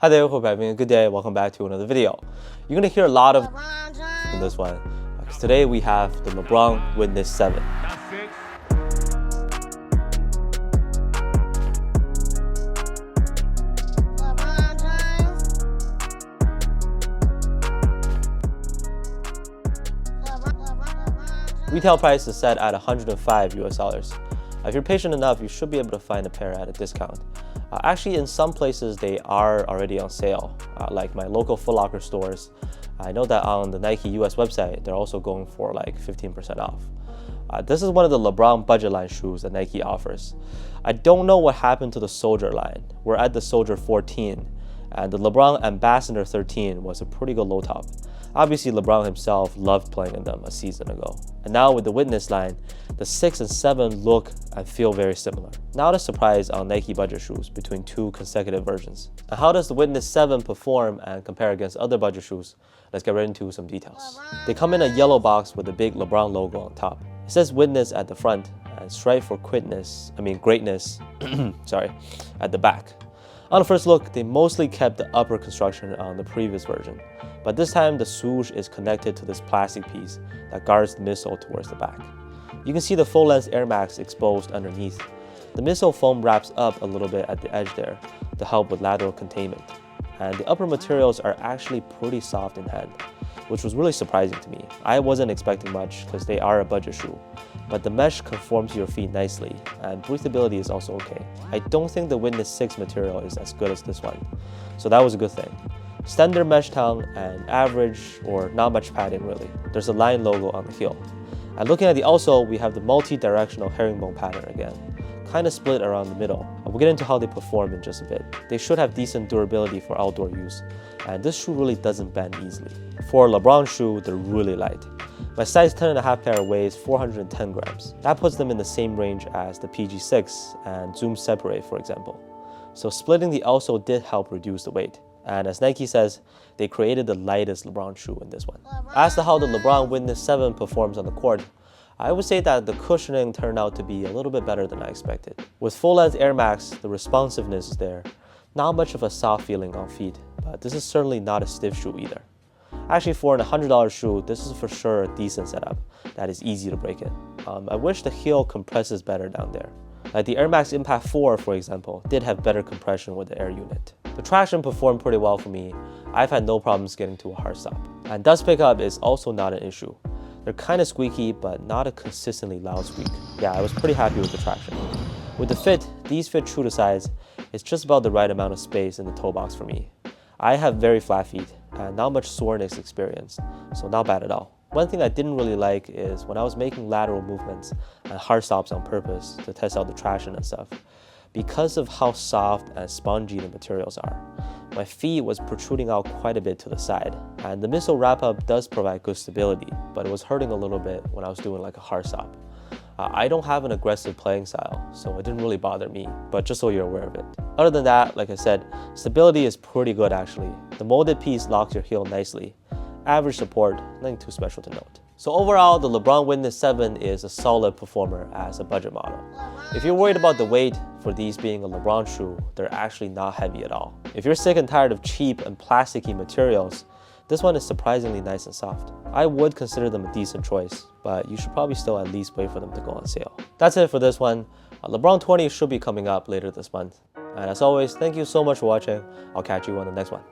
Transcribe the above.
Hi there, hope you're having a good day. Welcome back to another video. You're going to hear a lot of in this one, because today we have the LeBron Witness 7. Retail price is set at $105 US. If you're patient enough, you should be able to find a pair at a discount. Actually, in some places, they are already on sale, like my local Foot Locker stores. I know that on the Nike US website, they're also going for like 15% off. This is one of the LeBron budget line shoes that Nike offers. I don't know what happened to the Soldier line. We're at the Soldier 14, and the LeBron Ambassador 13 was a pretty good low top. Obviously, LeBron himself loved playing in them a season ago. And now with the Witness line, the 6 and 7 look and feel very similar. Not a surprise on Nike budget shoes between two consecutive versions. And how does the Witness 7 perform and compare against other budget shoes? Let's get right into some details. They come in a yellow box with a big LeBron logo on top. It says Witness at the front and strive for greatness, sorry, at the back. On the first look, they mostly kept the upper construction on the previous version, but this time the swoosh is connected to this plastic piece that guards the midsole towards the back. You can see the full-length Air Max exposed underneath. The midsole foam wraps up a little bit at the edge there to help with lateral containment. And the upper materials are actually pretty soft in hand, which was really surprising to me. I wasn't expecting much because they are a budget shoe, but the mesh conforms to your feet nicely, and breathability is also okay. I don't think the Witness 6 material is as good as this one, so that was a good thing. Standard mesh tongue and average or not much padding really. There's a line logo on the heel. And looking at the outsole, we have the multi-directional herringbone pattern again, kind of split around the middle. We'll get into how they perform in just a bit. They should have decent durability for outdoor use, and this shoe really doesn't bend easily. For a LeBron shoe, they're really light. My size 10.5 pair weighs 410 grams. That puts them in the same range as the PG6 and Zoom Separate, for example. So splitting the outsole did help reduce the weight. And as Nike says, they created the lightest LeBron shoe in this one. As to how the LeBron Witness 7 performs on the court, I would say that the cushioning turned out to be a little bit better than I expected. With full-length Air Max, the responsiveness is there. Not much of a soft feeling on feet, but this is certainly not a stiff shoe either. Actually, for an $100 shoe, this is for sure a decent setup that is easy to break in. I wish the heel compresses better down there. Like the Air Max Impact 4, for example, did have better compression with the air unit. The traction performed pretty well for me. I've had no problems getting to a hard stop. And dust pickup is also not an issue. They're kind of squeaky, but not a consistently loud squeak. Yeah, I was pretty happy with the traction. With the fit, these fit true to size. It's just about the right amount of space in the toe box for me. I have very flat feet and not much soreness experienced, so not bad at all. One thing I didn't really like is when I was making lateral movements and hard stops on purpose to test out the traction and stuff. Because of how soft and spongy the materials are, my feet was protruding out quite a bit to the side. And the midsole wrap-up does provide good stability, but it was hurting a little bit when I was doing like a hard stop. I don't have an aggressive playing style, so it didn't really bother me, but just so you're aware of it. Other than that, like I said, stability is pretty good actually. The molded piece locks your heel nicely. Average support, nothing too special to note. So overall, the LeBron Witness 7 is a solid performer as a budget model. If you're worried about the weight for these being a LeBron shoe, they're actually not heavy at all. If you're sick and tired of cheap and plasticky materials, this one is surprisingly nice and soft. I would consider them a decent choice, but you should probably still at least wait for them to go on sale. That's it for this one. LeBron 20 should be coming up later this month. And as always, thank you so much for watching. I'll catch you on the next one.